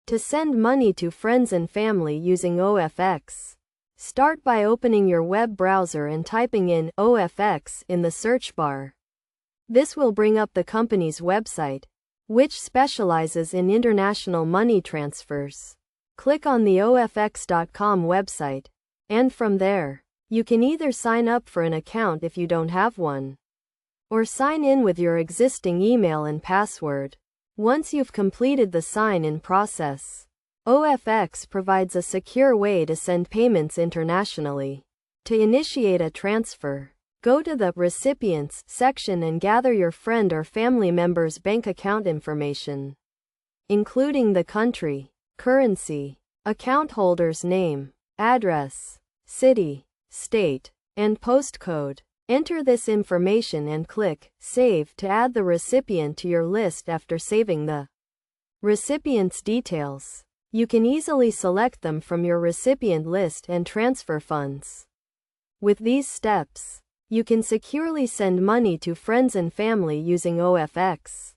To send money to friends and family using OFX, start by opening your web browser and typing in OFX in the search bar. This will bring up the company's website, which specializes in international money transfers. Click on the OFX.com website, and from there, you can either sign up for an account if you don't have one, or sign in with your existing email and password. Once you've completed the sign-in process, OFX provides a secure way to send payments internationally. To initiate a transfer, go to the Recipients section and gather your friend or family member's bank account information, including the country, currency, account holder's name, address, city, state, and postcode. Enter this information and click Save to add the recipient to your list. After saving the recipient's details, you can easily select them from your recipient list and transfer funds. With these steps, you can securely send money to friends and family using OFX.